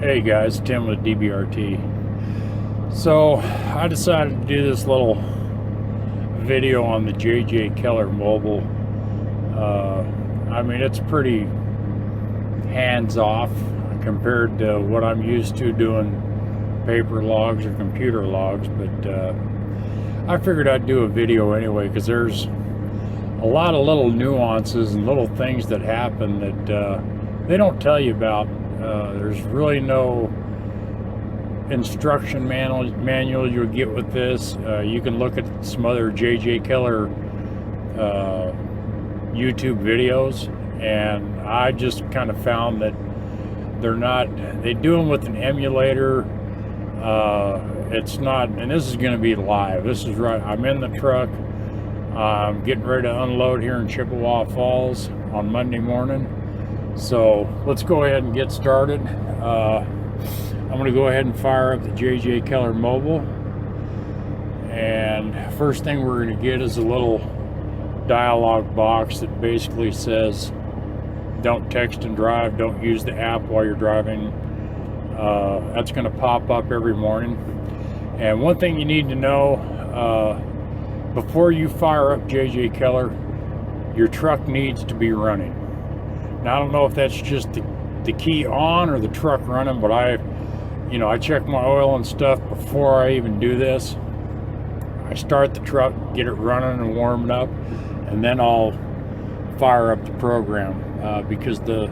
Hey guys, Tim with DBRT. So I decided to do this little video on the JJ Keller Mobile. I mean, it's pretty hands-off compared to what I'm used to doing paper logs or computer logs, but I figured I'd do a video anyway because there's a lot of little nuances and little things that happen that they don't tell you about. There's really no instruction manual you'll get with this. You can look at some other JJ Keller YouTube videos, and I just kind of found that they do them with an emulator. It's not, and this is going to be live. This is right, I'm in the truck. I'm getting ready to unload here in Chippewa Falls on Monday morning. So let's go ahead and get started. I'm going to go ahead and fire up the JJ Keller Mobile. And first thing we're going to get is a little dialog box that basically says, don't text and drive, don't use the app while you're driving. That's going to pop up every morning. And one thing you need to know, before you fire up JJ Keller, your truck needs to be running. Now, I don't know if that's just the key on or the truck running, but I check my oil and stuff before I even do this. I start the truck, get it running and warming up, and then I'll fire up the program because the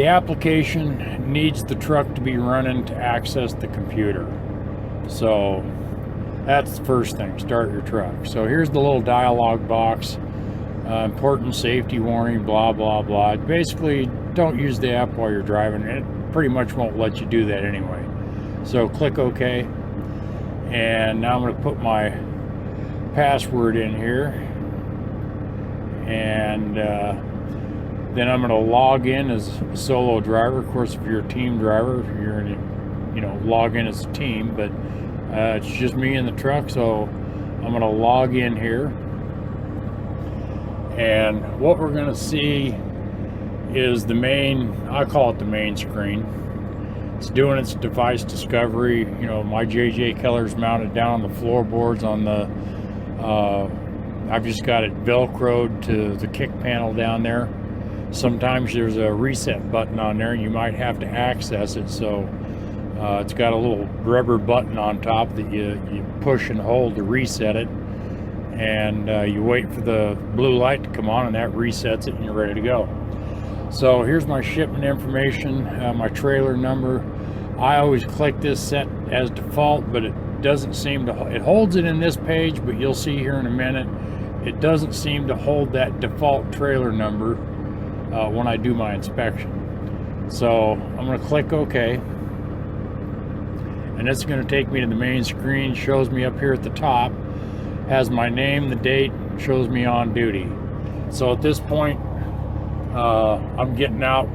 application needs the truck to be running to access the computer. So that's the first thing, start your truck. So here's the little dialog box. Important safety warning, blah, blah, blah. Basically, don't use the app while you're driving. It pretty much won't let you do that anyway. So click OK. And now I'm going to put my password in here. And then I'm going to log in as a solo driver. Of course, if you're a team driver, you're going to log in as a team. But it's just me in the truck, so I'm going to log in here. And what we're going to see is the main, I call it the main screen. It's doing its device discovery. My JJ Keller's mounted down on the floorboards on the, I've just got it Velcroed to the kick panel down there. Sometimes there's a reset button on there and you might have to access it. So it's got a little rubber button on top that you push and hold to reset it. And you wait for the blue light to come on and that resets it and you're ready to go. So here's my shipment information, my trailer number. I always click this set as default, but it doesn't seem to, it holds it in this page, but you'll see here in a minute, it doesn't seem to hold that default trailer number when I do my inspection. So I'm going to click OK. And it's going to take me to the main screen, shows me up here at the top. Has my name, the date, shows me on duty. So at this point, I'm getting out,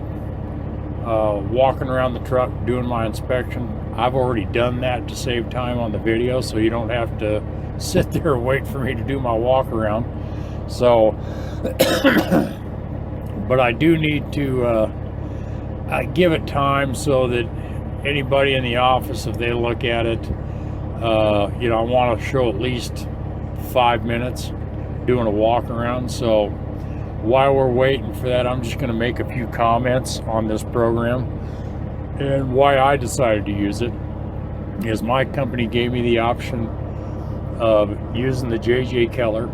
walking around the truck, doing my inspection. I've already done that to save time on the video, so you don't have to sit there and wait for me to do my walk around. So, but I do need to give it time so that anybody in the office, if they look at it, I want to show at least 5 minutes doing a walk around. So while we're waiting for that, I'm just going to make a few comments on this program. And why I decided to use it is my company gave me the option of using the JJ Keller.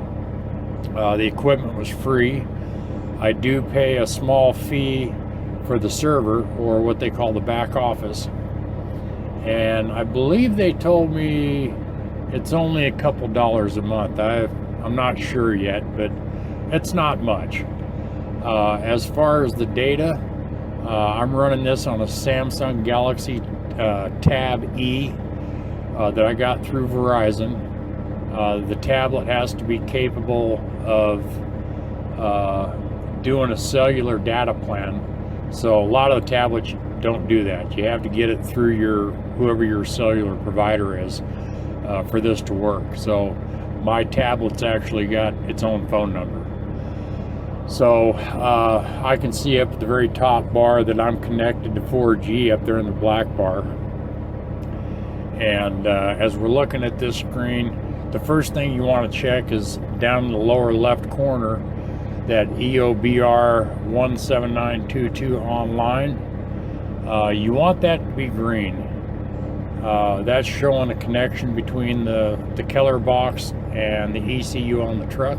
The equipment was free. I do pay a small fee for the server, or what they call the back office. And I believe they told me it's only a couple dollars a month. I'm not sure yet, but it's not much. As far as the data, I'm running this on a Samsung Galaxy Tab E that I got through Verizon. The tablet has to be capable of doing a cellular data plan. So a lot of the tablets don't do that. You have to get it through whoever your cellular provider is for this to work. So my tablet's actually got its own phone number. So I can see up at the very top bar that I'm connected to 4G up there in the black bar. And as we're looking at this screen, the first thing you want to check is down in the lower left corner, that EOBR 17922 online. You want that to be green. That's showing a connection between the Keller box and the ECU on the truck.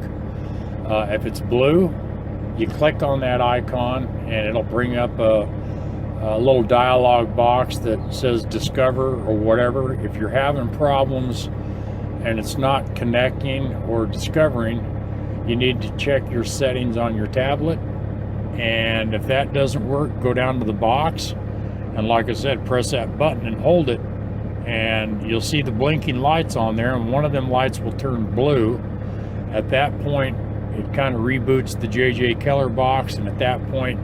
If it's blue, you click on that icon and it'll bring up a little dialog box that says discover or whatever. If you're having problems and it's not connecting or discovering, you need to check your settings on your tablet. And if that doesn't work, go down to the box and, like I said, press that button and hold it, and you'll see the blinking lights on there, and one of them lights will turn blue. At that point, it kind of reboots the JJ Keller box, and at that point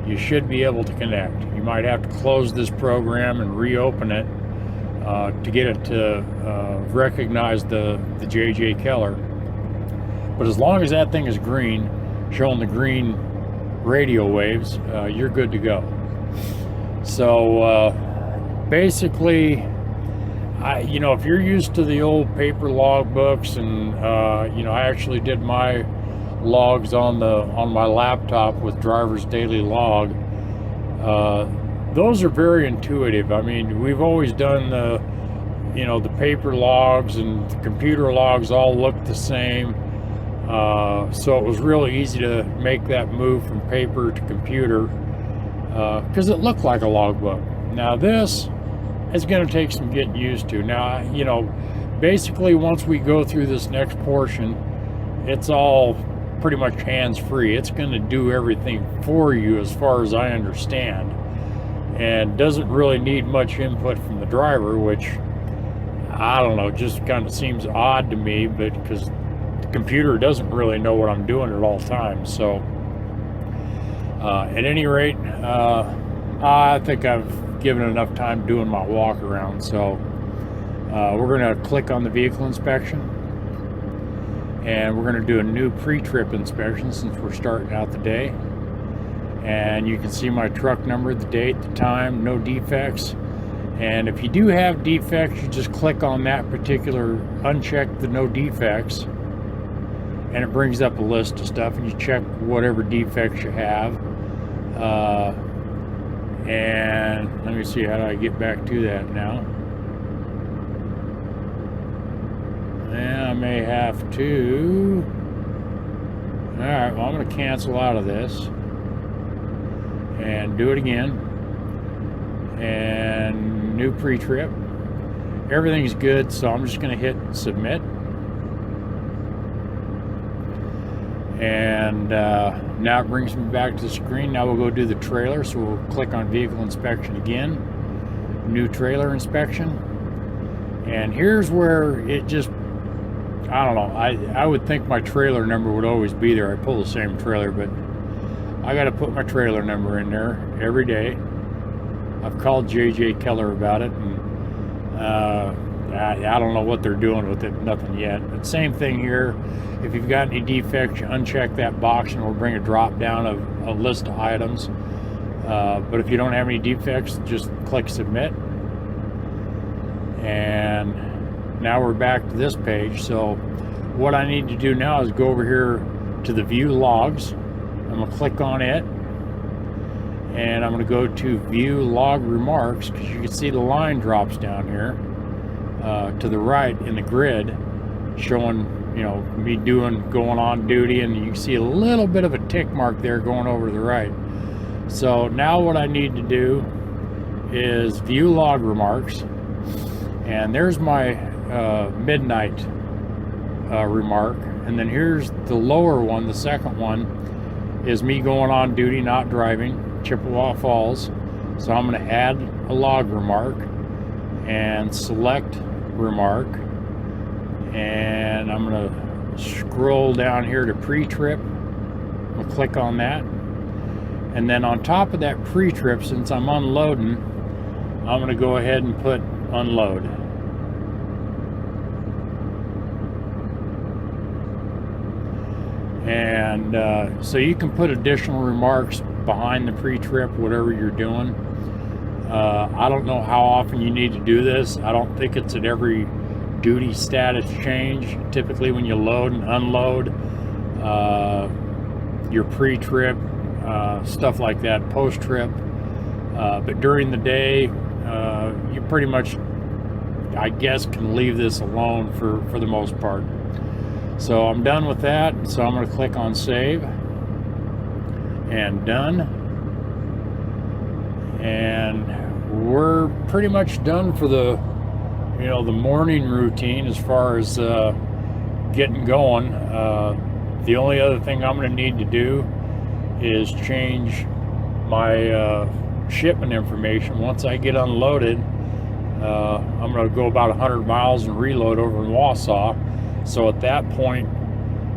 you should be able to connect. You might have to close this program and reopen it to get it to recognize the JJ Keller. But as long as that thing is green, showing the green radio waves, you're good to go. So basically, if you're used to the old paper log books, and I actually did my logs on my laptop with Driver's Daily Log. Those are very intuitive. I mean, we've always done the paper logs, and the computer logs all look the same. So it was really easy to make that move from paper to computer because it looked like a logbook. Now this is going to take some getting used to. Now, basically once we go through this next portion, it's all pretty much hands-free. It's going to do everything for you as far as I understand, and doesn't really need much input from the driver, which I don't know, just kind of seems odd to me, but because the computer doesn't really know what I'm doing at all times. So at any rate, I think I've given enough time doing my walk around. So we're going to click on the vehicle inspection, and we're going to do a new pre-trip inspection since we're starting out the day. And you can see my truck number, the date, the time, no defects. And if you do have defects, you just click on that particular, uncheck the no defects, and it brings up a list of stuff, and you check whatever defects you have. And let me see, how do I get back to that now? Yeah, I may have to. All right, well, I'm going to cancel out of this and do it again. And new pre-trip. Everything's good, so I'm just going to hit submit. And now it brings me back to the screen. Now we'll go do the trailer, so we'll click on vehicle inspection again, new trailer inspection. And here's where it just, I don't know, I would think my trailer number would always be there. I pull the same trailer, but I got to put my trailer number in there every day. I've called JJ Keller about it, and I don't know what they're doing with it, nothing yet. But same thing here. If you've got any defects, you uncheck that box and we'll bring a drop down of a list of items. But if you don't have any defects, just click submit. And now we're back to this page. So what I need to do now is go over here to the view logs. I'm going to click on it, and I'm going to go to view log remarks, because you can see the line drops down here to the right in the grid, showing me going on duty, and you can see a little bit of a tick mark there going over to the right. So now what I need to do is view log remarks, and there's my midnight remark, and then here's the lower one, the second one is me going on duty, not driving, Chippewa Falls. So I'm going to add a log remark and select remark, and I'm going to scroll down here to pre-trip. I'm going to click on that, and then on top of that pre-trip, since I'm unloading, I'm going to go ahead and put unload. And so you can put additional remarks behind the pre-trip, whatever you're doing. I don't know how often you need to do this. I don't think it's at every duty status change. Typically when you load and unload your pre-trip, stuff like that, post-trip. But during the day, you pretty much, I guess, can leave this alone for the most part. So I'm done with that. So I'm going to click on save and done. And we're pretty much done for the, the morning routine as far as getting going. The only other thing I'm going to need to do is change my shipment information. Once I get unloaded, I'm going to go about 100 miles and reload over in Wausau. So at that point,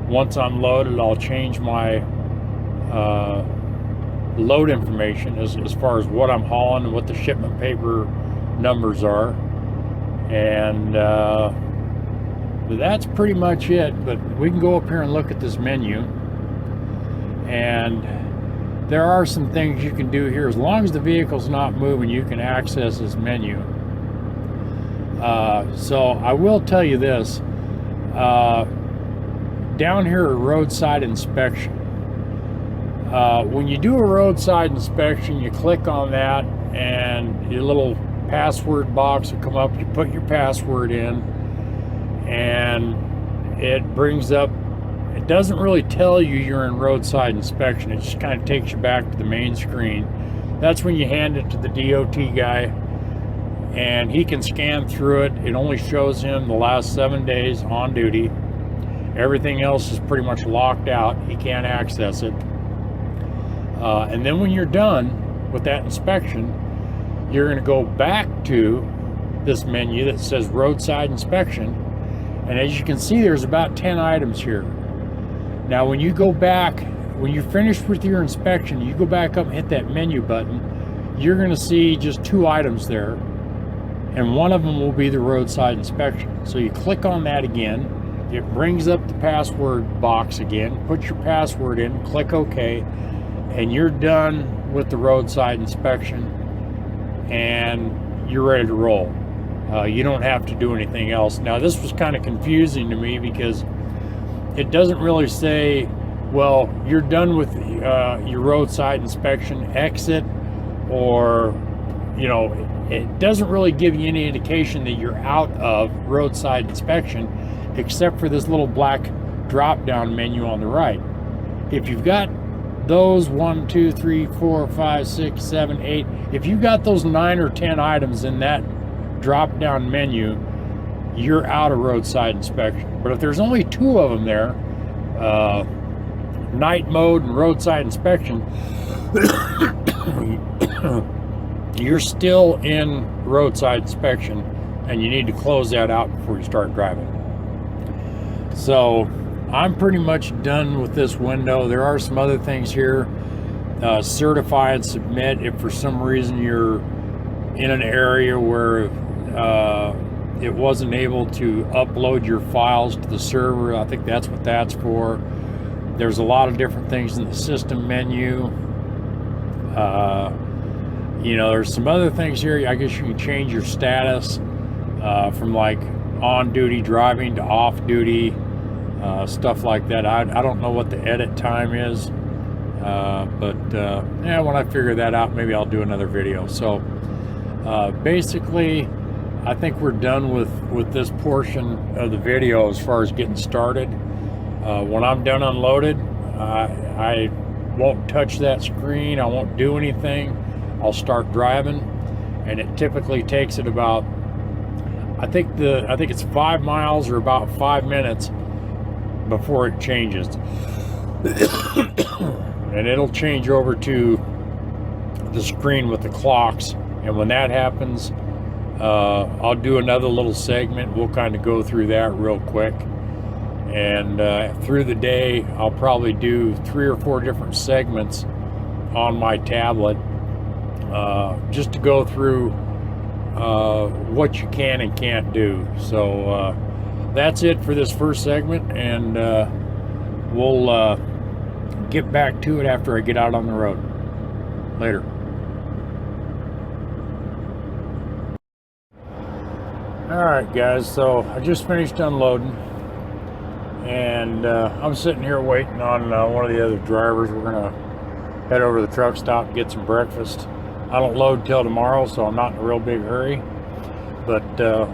once I'm loaded, I'll change my load information as far as what I'm hauling and what the shipment paper numbers are. And that's pretty much it. But we can go up here and look at this menu. And there are some things you can do here. As long as the vehicle's not moving, you can access this menu. So I will tell you this. Down here at roadside inspection, when you do a roadside inspection, you click on that and your little password box will come up. You put your password in and it brings up, it doesn't really tell you you're in roadside inspection. It just kind of takes you back to the main screen. That's when you hand it to the DOT guy and he can scan through it. It only shows him the last 7 days on duty. Everything else is pretty much locked out. He can't access it. And then when you're done with that inspection, you're going to go back to this menu that says roadside inspection. And as you can see, there's about 10 items here. Now, when you go back, when you're finished with your inspection, you go back up and hit that menu button, you're going to see just 2 items there. And one of them will be the roadside inspection. So you click on that again. It brings up the password box again. Put your password in, click OK, and you're done with the roadside inspection and you're ready to roll. You don't have to do anything else. Now, this was kind of confusing to me because it doesn't really say, well, you're done with your roadside inspection, exit, or, it doesn't really give you any indication that you're out of roadside inspection, except for this little black drop-down menu on the right. If you've got those 1, 2, 3, 4, 5, 6, 7, 8, if you've got those 9 or 10 items in that drop-down menu, you're out of roadside inspection. But if there's only 2 of them there, night mode and roadside inspection, you're still in roadside inspection and you need to close that out before you start driving. So I'm pretty much done with this window. There are some other things here. Certify and submit if for some reason you're in an area where it wasn't able to upload your files to the server. I think that's what that's for. There's a lot of different things in the system menu. There's some other things here. I guess you can change your status from like on duty driving to off duty, stuff like that. I don't know what the edit time is, but when I figure that out, maybe I'll do another video. So basically, I think we're done with this portion of the video as far as getting started. When I'm done unloaded, I won't touch that screen. I won't do anything. I'll start driving, and it typically takes it about, I think it's 5 miles or about 5 minutes before it changes. And it'll change over to the screen with the clocks. And when that happens, I'll do another little segment. We'll kind of go through that real quick. And through the day, I'll probably do 3 or 4 different segments on my tablet, just to go through what you can and can't do. So that's it for this first segment, and we'll get back to it after I get out on the road. Later. Alright guys, so I just finished unloading, and I'm sitting here waiting on one of the other drivers. We're going to head over to the truck stop and get some breakfast. I don't load till tomorrow, so I'm not in a real big hurry. But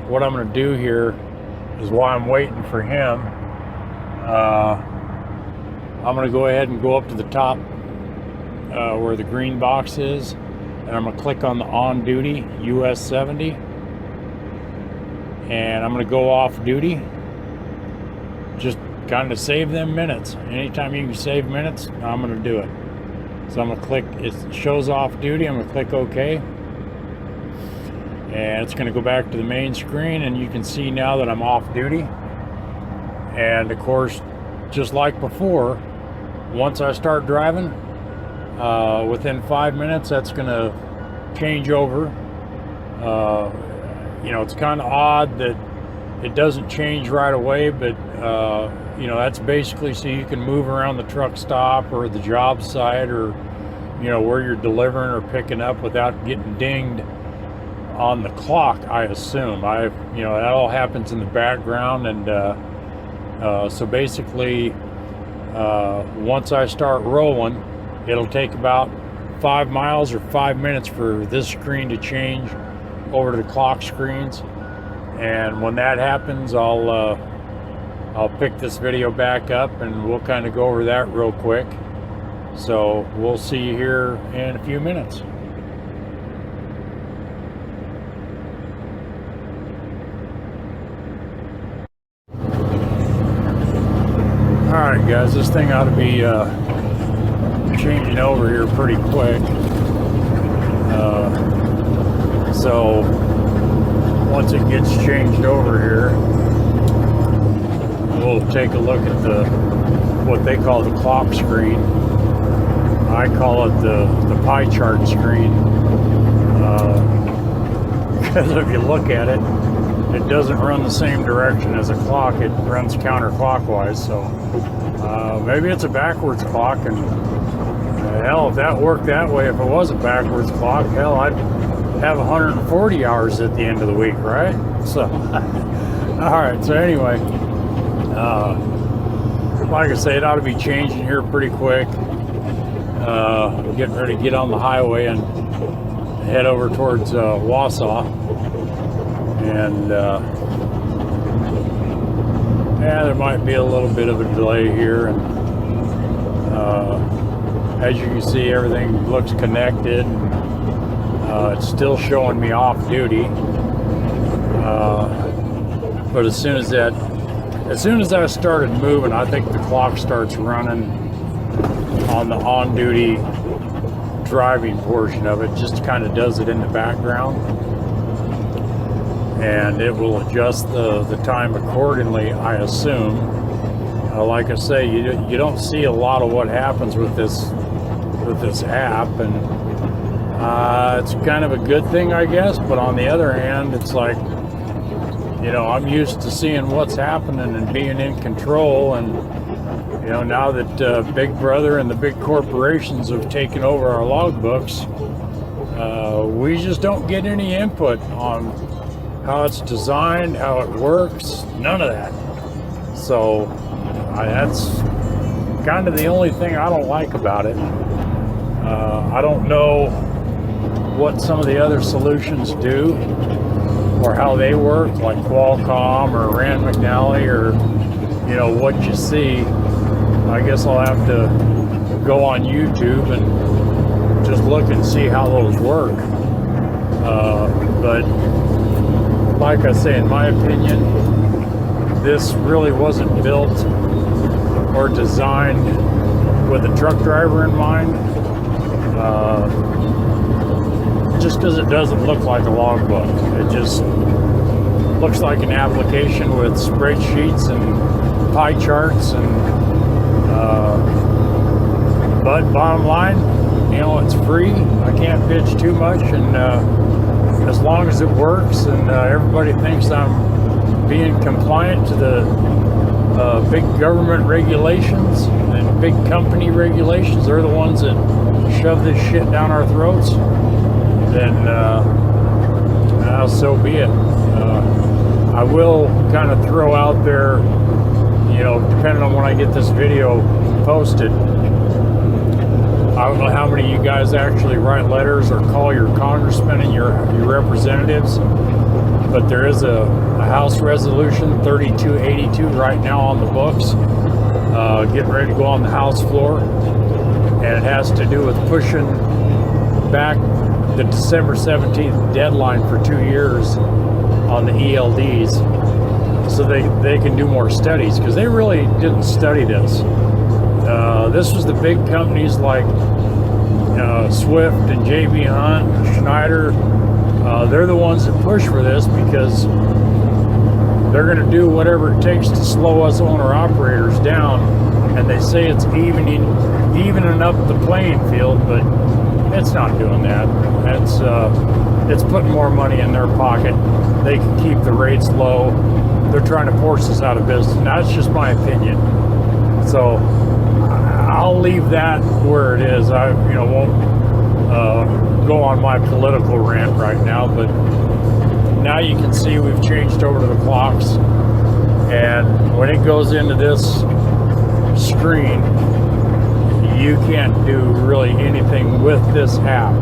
what I'm going to do here is, while I'm waiting for him, I'm going to go ahead and go up to the top where the green box is, and I'm going to click on the on duty US 70, and I'm going to go off duty. Just kind of save them minutes. Anytime you can save minutes, I'm going to do it. So I'm going to click, it shows off duty, I'm going to click OK, and it's going to go back to the main screen, and you can see now that I'm off duty. And of course, just like before, once I start driving, within 5 minutes, that's going to change over. You know, it's kind of odd that it doesn't change right away, but you know, that's basically so you can move around the truck stop or the job site, or you know, where you're delivering or picking up without getting dinged on the clock, I assume. You know, that all happens in the background, and so basically, once I start rolling, it'll take about 5 miles or 5 minutes for this screen to change over to the clock screens. And when that happens, I'll pick this video back up, and we'll kind of go over that real quick. So we'll see you here in a few minutes. Alright guys, this thing ought to be changing over here pretty quick. So once it gets changed over here, we'll take a look at what they call the clock screen. I call it the pie chart screen, because if you look at it, it doesn't run the same direction as a clock. It runs counterclockwise, so maybe it's a backwards clock. And hell, if that worked that way, if it was a backwards clock, hell, I'd have 140 hours at the end of the week, right? So all right, so anyway, like I say, it ought to be changing here pretty quick. Getting ready to get on the highway and head over towards Wausau. And yeah, there might be a little bit of a delay here, and as you can see, everything looks connected. It's still showing me off duty, but as soon as I started moving, I think the clock starts running on the on duty driving portion of it. Just kind of does it in the background, and it will adjust the time accordingly, I assume. Like I say, you don't see a lot of what happens with this app, and it's kind of a good thing, I guess. But on the other hand, it's like, you know, I'm used to seeing what's happening and being in control, and you know, now that Big Brother and the big corporations have taken over our logbooks, we just don't get any input on how it's designed, how it works, none of that. So that's kind of the only thing I don't like about it. I don't know what some of the other solutions do, or how they work, like Qualcomm or Rand McNally, or you know, what you see. I guess I'll have to go on YouTube and just look and see how those work. But like I say, in my opinion, this really wasn't built or designed with a truck driver in mind. Just because it doesn't look like a logbook. It just looks like an application with spreadsheets and pie charts, and but bottom line, you know, it's free. I can't bitch too much, and as long as it works and everybody thinks I'm being compliant to the big government regulations and big company regulations, they're the ones that shove this shit down our throats, then so be it. I will kind of throw out there, depending on when I get this video posted, I don't know how many of you guys actually write letters or call your congressmen and your representatives, but there is a House Resolution 3282 right now on the books, getting ready to go on the House floor, and it has to do with pushing back the December 17th deadline for 2 years on the ELDs, so they can do more studies, because they really didn't study this. This was the big companies like Swift and JB Hunt and Schneider. They're the ones that push for this, because they're going to do whatever it takes to slow us owner-operators down, and they say it's evening up the playing field, but it's not doing that. It's putting more money in their pocket. They can keep the rates low. They're trying to force us out of business. Now, that's just my opinion. So I'll leave that where it is. I won't go on my political rant right now, but now you can see we've changed over to the clocks, and when it goes into this screen, you can't do really anything with this app.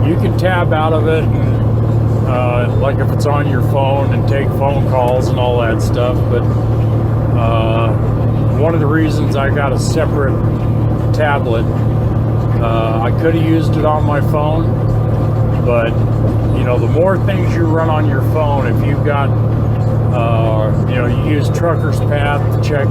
You can tab out of it, and like if it's on your phone, and take phone calls and all that stuff, but one of the reasons I got a separate tablet, I could have used it on my phone, but the more things you run on your phone, if you've got you use Trucker's Path to check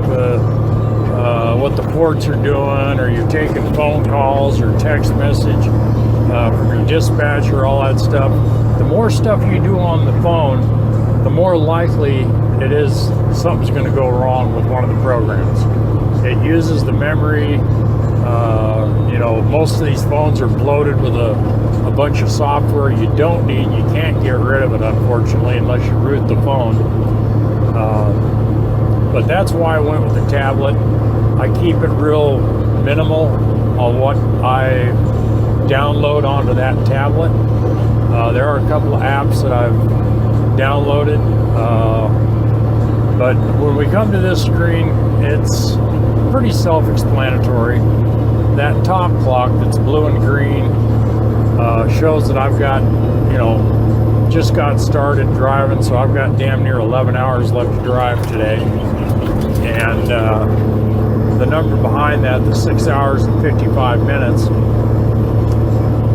what the ports are doing, or you're taking phone calls or text message from your dispatcher, all that stuff, the more stuff you do on the phone, the more likely it is something's going to go wrong with one of the programs. It uses the memory. Most of these phones are bloated with a bunch of software you don't need. You can't get rid of it, unfortunately, unless you root the phone. But that's why I went with the tablet. I keep it real minimal on what I download onto that tablet. There are a couple of apps that I've downloaded, but when we come to this screen, it's pretty self-explanatory. That top clock that's blue and green shows that I've got, just got started driving, so I've got damn near 11 hours left to drive today. And the number behind that, the 6 hours and 55 minutes,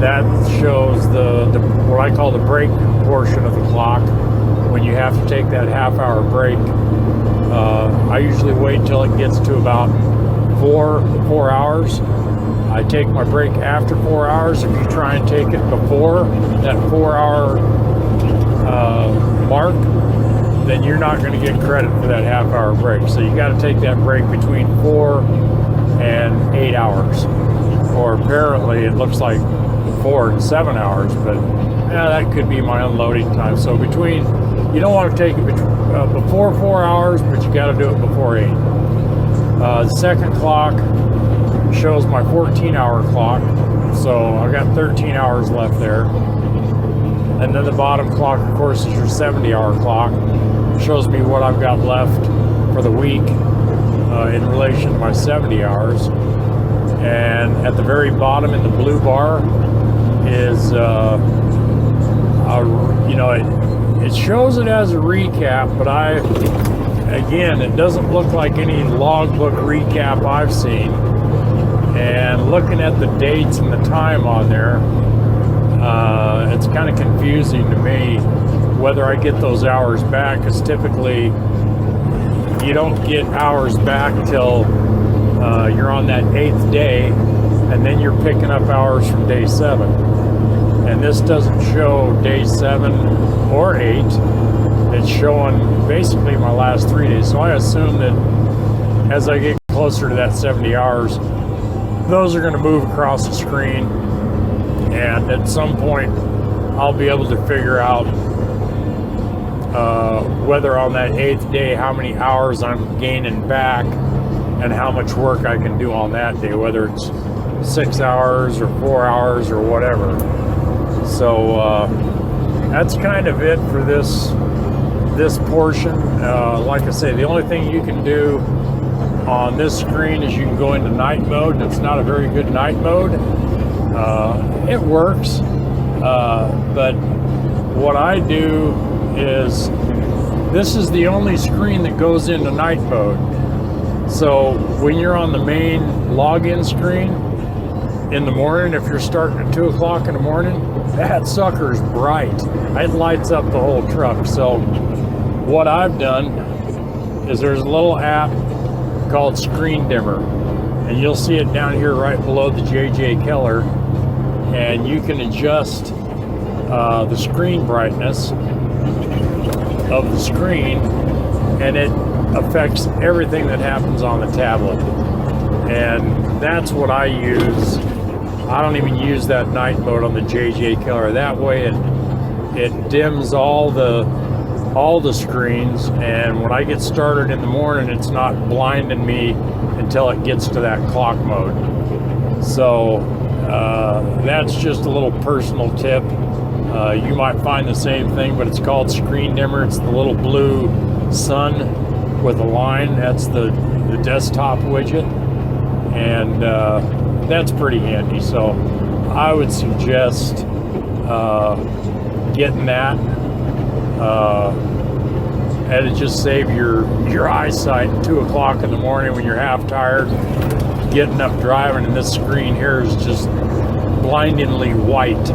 that shows the what I call the break portion of the clock, when you have to take that half-hour break. I usually wait till it gets to about 4 hours. I take my break after 4 hours. If you try and take it before that 4-hour mark, then you're not going to get credit for that half-hour break. So you got to take that break between 4 and 8 hours, or apparently it looks like 4 and 7 hours, but that could be my unloading time. So you don't want to take it before 4 hours, but you got to do it before 8. The second clock shows my 14-hour clock, so I've got 13 hours left there. And then the bottom clock, of course, is your 70-hour clock. It shows me what I've got left for the week in relation to my 70 hours. And at the very bottom in the blue bar is, it shows it as a recap, but again, it doesn't look like any logbook recap I've seen. And looking at the dates and the time on there, it's kind of confusing to me whether I get those hours back, because typically you don't get hours back till you're on that 8th day, and then you're picking up hours from day 7. And this doesn't show day 7 or 8. It's showing basically my last 3 days. So I assume that as I get closer to that 70 hours, those are going to move across the screen, and at some point I'll be able to figure out whether on that 8th day, how many hours I'm gaining back and how much work I can do on that day, whether it's 6 hours or 4 hours or whatever. So that's kind of it for this portion. Like I say, the only thing you can do on this screen is you can go into night mode, and it's not a very good night mode. It works, but what I do is, this is the only screen that goes into night mode. So when you're on the main login screen in the morning, if you're starting at 2 o'clock in the morning, that sucker's bright. It lights up the whole truck. So what I've done is, there's a little app called Screen Dimmer, and you'll see it down here right below the JJ Keller, and you can adjust the screen brightness of the screen, and it affects everything that happens on the tablet. And that's what I use. I don't even use that night mode on the JJ Keller. That way it dims all the screens, and when I get started in the morning, it's not blinding me until it gets to that clock mode. So that's just a little personal tip. You might find the same thing, but it's called Screen Dimmer. It's the little blue sun with a line. That's the desktop widget, and that's pretty handy. So I would suggest getting that, and it just save your eyesight at 2 o'clock in the morning when you're half tired, getting up driving, and this screen here is just blindingly white.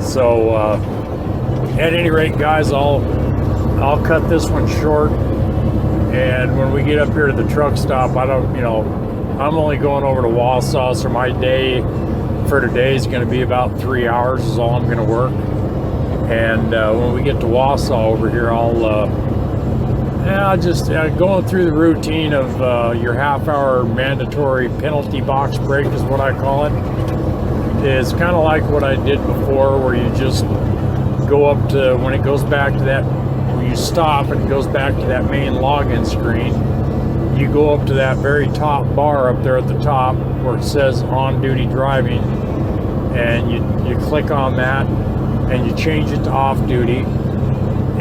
So at any rate, guys, I'll cut this one short, and when we get up here to the truck stop, I'm only going over to Wausau, so my day for today is going to be about 3 hours is all I'm going to work. And when we get to Wausau over here, I'll just going through the routine of your half-hour mandatory penalty box break is what I call it. It's kind of like what I did before, where you just go up to, when it goes back to that, when you stop and it goes back to that main login screen, you go up to that very top bar up there at the top where it says on duty driving, and you click on that and you change it to off duty.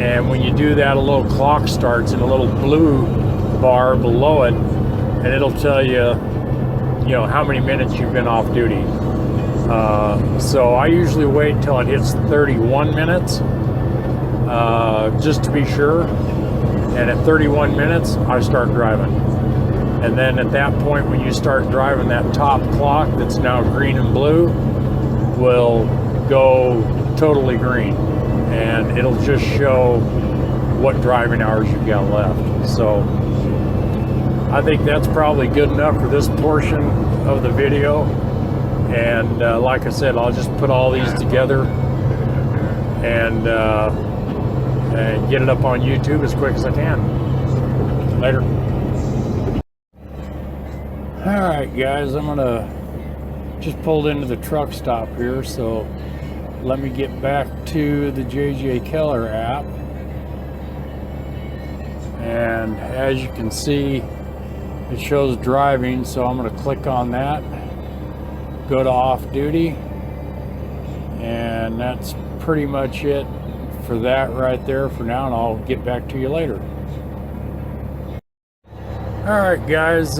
And when you do that, a little clock starts in a little blue bar below it, and it'll tell you, how many minutes you've been off duty. So I usually wait till it hits 31 minutes, just to be sure. And at 31 minutes, I start driving. And then at that point, when you start driving, that top clock that's now green and blue will go totally green, and it'll just show what driving hours you've got left. So I think that's probably good enough for this portion of the video. And like I said, I'll just put all these together and get it up on YouTube as quick as I can. Later. Alright guys, I'm gonna just pulled into the truck stop here, so let me get back to the JJ Keller app. And as you can see, it shows driving, so I'm going to click on that, go to off duty, and that's pretty much it for that right there for now, and I'll get back to you later. Alright guys,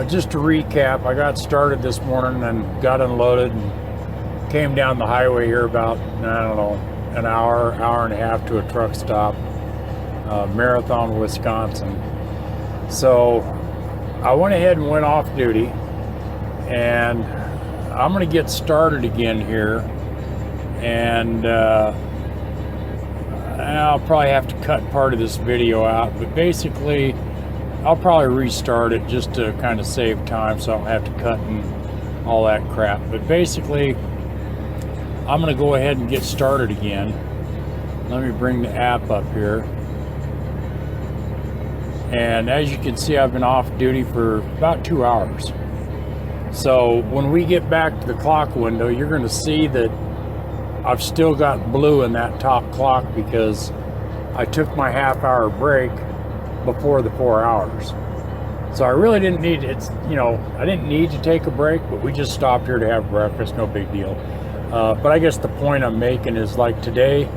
just to recap, I got started this morning and got unloaded and came down the highway here about, I don't know, an hour and a half to a truck stop, Marathon, Wisconsin. So I went ahead and went off duty, and I'm going to get started again here, and I'll probably have to cut part of this video out, but basically I'll probably restart it just to kind of save time so I don't have to cut and all that crap. But basically, I'm going to go ahead and get started again. Let me bring the app up here. And as you can see, I've been off duty for about 2 hours. So when we get back to the clock window, you're going to see that I've still got blue in that top clock because I took my half-hour break before the 4 hours. So I really didn't need I didn't need to take a break, but we just stopped here to have breakfast, no big deal. But I guess the point I'm making is, like, today,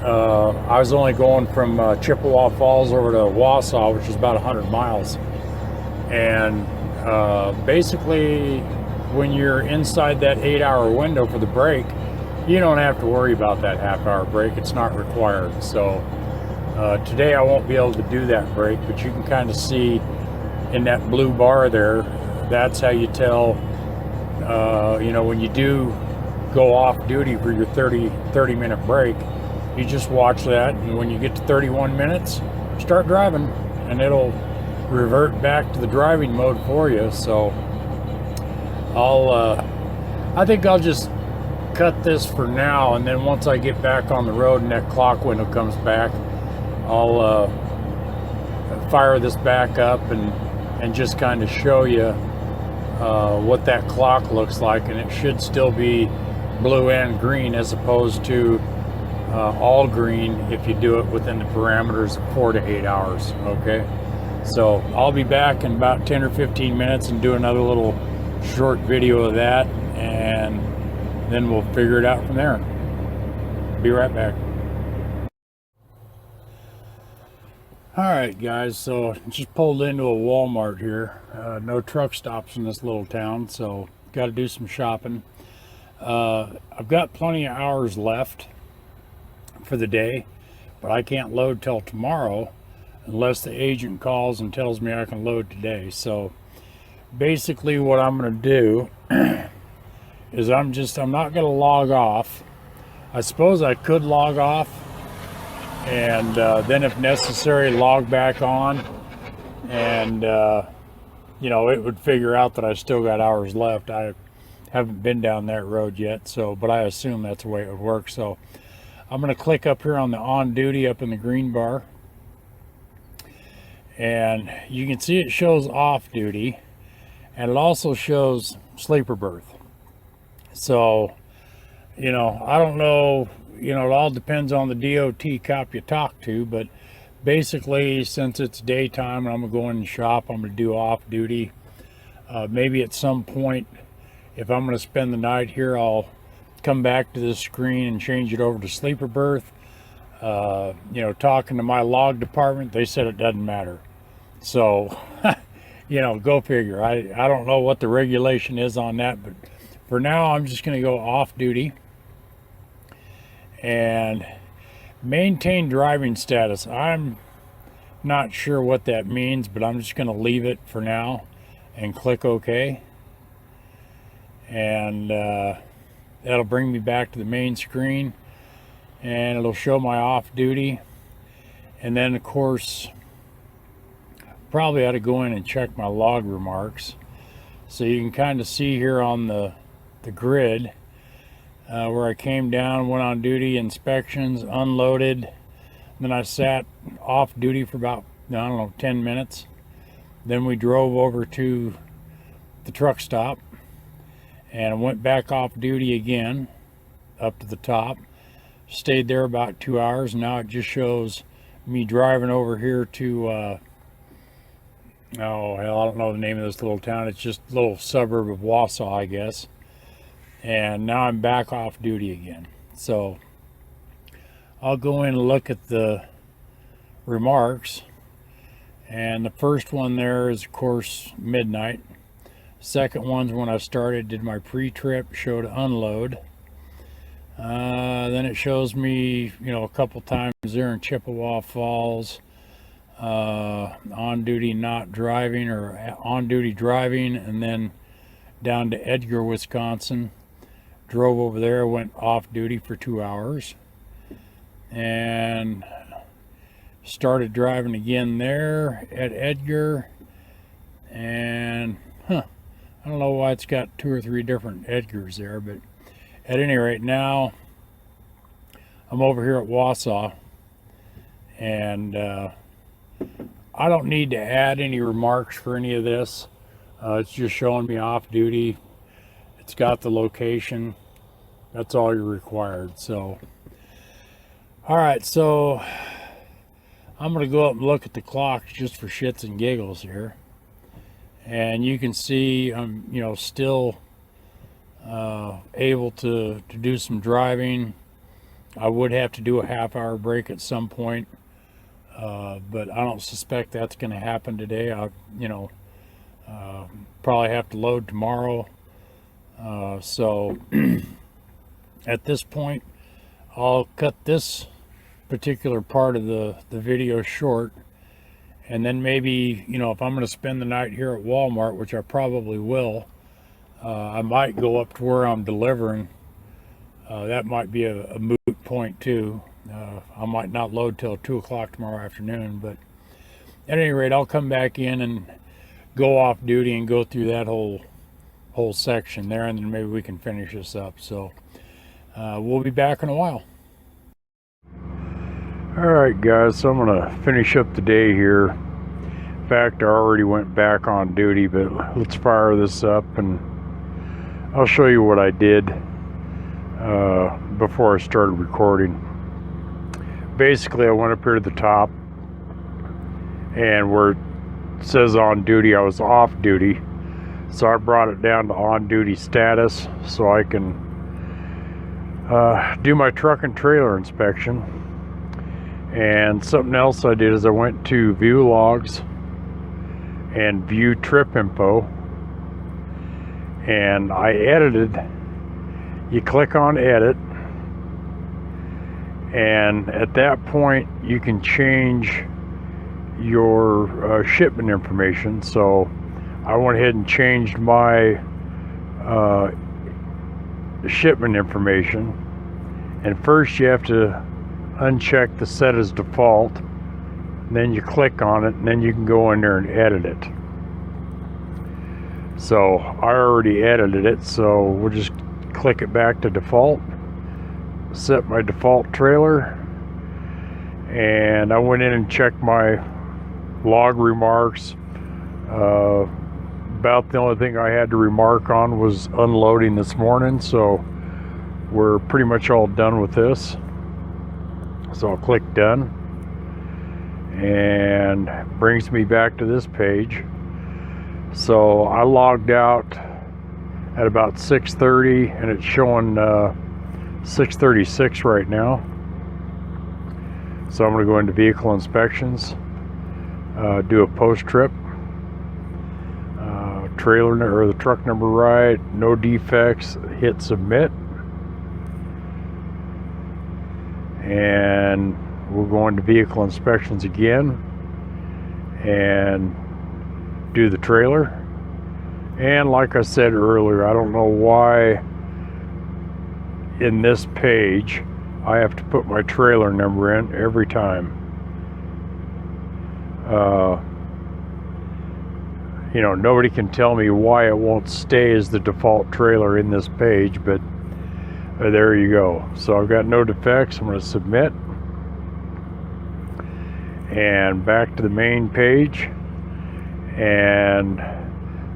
I was only going from Chippewa Falls over to Wausau, which is about 100 miles. And basically, when you're inside that 8-hour window for the break, you don't have to worry about that half-hour break. It's not required. So today I won't be able to do that break, but you can kind of see in that blue bar there, that's how you tell, when you do go off duty for your 30-minute break. You just watch that, and when you get to 31 minutes, start driving, and it'll revert back to the driving mode for you. So I think I'll just cut this for now, and then once I get back on the road and that clock window comes back, I'll fire this back up and just kind of show you what that clock looks like, and it should still be blue and green as opposed to all green if you do it within the parameters of 4 to 8 hours. Okay, so I'll be back in about 10 or 15 minutes and do another little short video of that, and then we'll figure it out from there. Be right back. Alright guys, so just pulled into a Walmart here. No truck stops in this little town, so got to do some shopping. I've got plenty of hours left for the day, but I can't load till tomorrow unless the agent calls and tells me I can load today. So basically what I'm going to do is I'm not going to log off. I suppose I could log off and then if necessary log back on, and it would figure out that I still got hours left. I haven't been down that road yet, but I assume that's the way it would work. So I'm going to click up here on the on duty up in the green bar, and you can see it shows off duty, and it also shows sleeper berth. So I don't know, it all depends on the DOT cop you talk to, but basically, since it's daytime and I'm going to go in and shop, I'm going to do off duty. Maybe at some point, if I'm going to spend the night here, I'll come back to this screen and change it over to sleeper berth. Talking to my log department, they said it doesn't matter. So, go figure. I don't know what the regulation is on that, but for now, I'm just going to go off duty and maintain driving status. I'm not sure what that means, but I'm just going to leave it for now and click OK. And that'll bring me back to the main screen, and it'll show my off duty. And then of course, probably ought to go in and check my log remarks. So you can kind of see here on the grid where I came down, went on duty, inspections, unloaded. Then I sat off duty for about, 10 minutes. Then we drove over to the truck stop and went back off duty again up to the top. Stayed there about 2 hours. Now it just shows me driving over here to I don't know the name of this little town. It's just a little suburb of Wausau, I guess. And now I'm back off duty again. So I'll go in and look at the remarks. And the first one there is, of course, midnight. Second one's when I did my pre-trip, showed unload. Then it shows me, a couple times there in Chippewa Falls, on duty not driving, or on duty driving, and then down to Edgar, Wisconsin. Drove over there, went off duty for 2 hours, and started driving again there at Edgar. And I don't know why it's got 2 or 3 different Edgars there, but at any rate, now I'm over here at Wausau, and I don't need to add any remarks for any of this. It's just showing me off duty. It's got the location, That's all you're required. So, all right, so I'm going to go up and look at the clock just for shits and giggles here. And you can see I'm, still able to do some driving. I would have to do a half-hour break at some point, but I don't suspect that's going to happen today. I'll, probably have to load tomorrow. So at this point, I'll cut this particular part of the video short, and then maybe, if I'm going to spend the night here at Walmart, which I probably will, I might go up to where I'm delivering. That might be a moot point too. I might not load till 2 o'clock tomorrow afternoon, but at any rate, I'll come back in and go off duty and go through that whole section there, and then maybe we can finish this up. So we'll be back in a while. All right, guys, so I'm gonna finish up the day here. In fact, I already went back on duty, but let's fire this up and I'll show you what I did before I started recording. Basically, I went up here to the top, and where it says on duty, I was off duty, so I brought it down to on duty status so I can do my truck and trailer inspection. And something else I did is I went to view logs and view trip info, and I edited. You click on edit, and at that point you can change your shipment information. So I went ahead and changed my shipment information, and first you have to uncheck the set as default, then you click on it, and then you can go in there and edit it. So I already edited it, so we'll just click it back to default, set my default trailer, and I went in and checked my log remarks. About the only thing I had to remark on was unloading this morning, so we're pretty much all done with this. So I'll click done, and brings me back to this page. So I logged out at about 6:30, and it's showing 6:36 right now. So I'm going to go into vehicle inspections, do a post trip, trailer or the truck number right, no defects, hit submit. And we'll go into vehicle inspections again and do the trailer. And like I said earlier, I don't know why in this page I have to put my trailer number in every time. Nobody can tell me why it won't stay as the default trailer in this page, but there you go. So I've got no defects. I'm going to submit, and back to the main page. And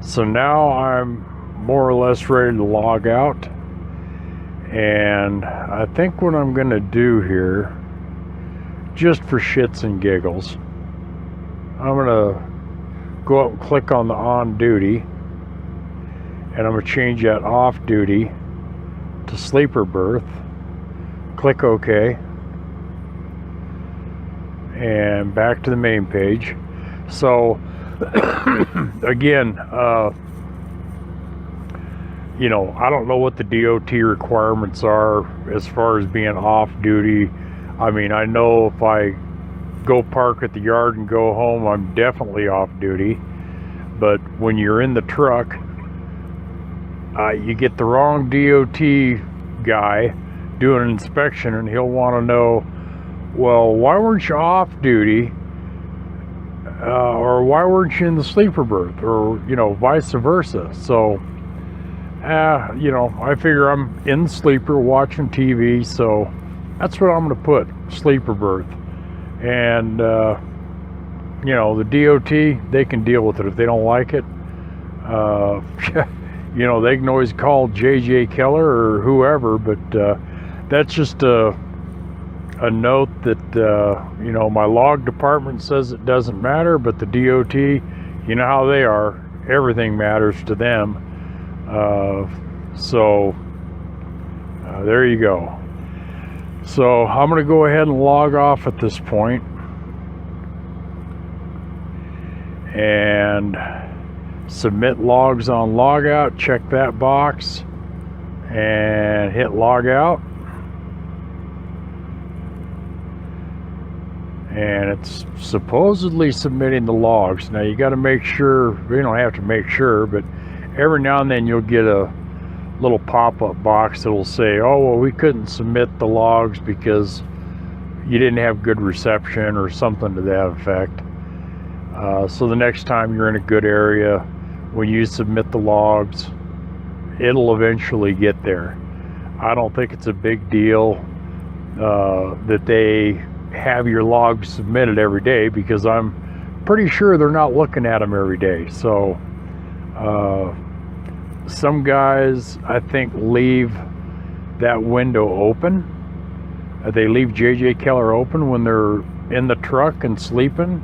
so now I'm more or less ready to log out, and I think what I'm going to do here, just for shits and giggles, I'm going to go up and click on the on duty, and I'm going to change that off duty to sleeper berth. Click OK, and back to the main page. So again, I don't know what the DOT requirements are as far as being off duty. I mean, I know if I go park at the yard and go home, I'm definitely off duty. But when you're in the truck, you get the wrong DOT guy doing an inspection, and he'll want to know, well, why weren't you off duty? Or why weren't you in the sleeper berth? Or, vice versa. So, I figure I'm in the sleeper watching TV, so that's what I'm going to put, sleeper berth. And, the DOT, they can deal with it if they don't like it. you know, they can always call JJ Keller or whoever, but that's just a note that, you know, my log department says it doesn't matter, but the DOT, you know how they are, everything matters to them. So there you go. So I'm going to go ahead and log off at this point and submit logs on logout. Check that box and hit log out. And it's supposedly submitting the logs. Now you got to make sure, you don't have to make sure, but every now and then you'll get a little pop-up box that'll say, oh, well, we couldn't submit the logs because you didn't have good reception or something to that effect. So the next time you're in a good area, when you submit the logs, it'll eventually get there. I don't think it's a big deal that they have your logs submitted every day, because I'm pretty sure they're not looking at them every day. So some guys, I think, leave that window open. They leave JJ Keller open when they're in the truck and sleeping,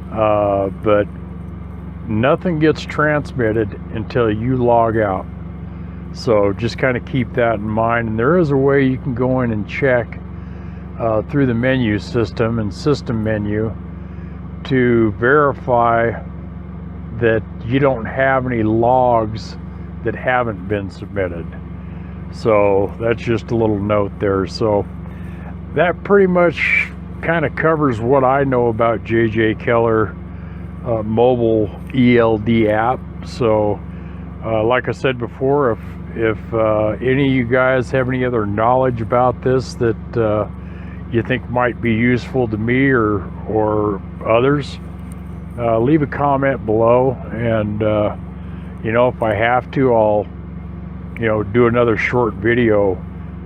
but nothing gets transmitted until you log out. So just kind of keep that in mind. And there is a way you can go in and check through the menu system and system menu to verify that you don't have any logs that haven't been submitted. So that's just a little note there. So that pretty much kind of covers what I know about JJ Keller mobile ELD app. So like I said before, if any of you guys have any other knowledge about this that you think might be useful to me or others, leave a comment below, and you know, if I have to, I'll, you know, do another short video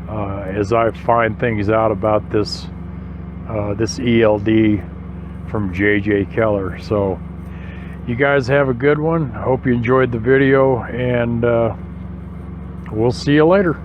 as I find things out about this this ELD from JJ Keller. So you guys have a good one. I hope you enjoyed the video, and we'll see you later.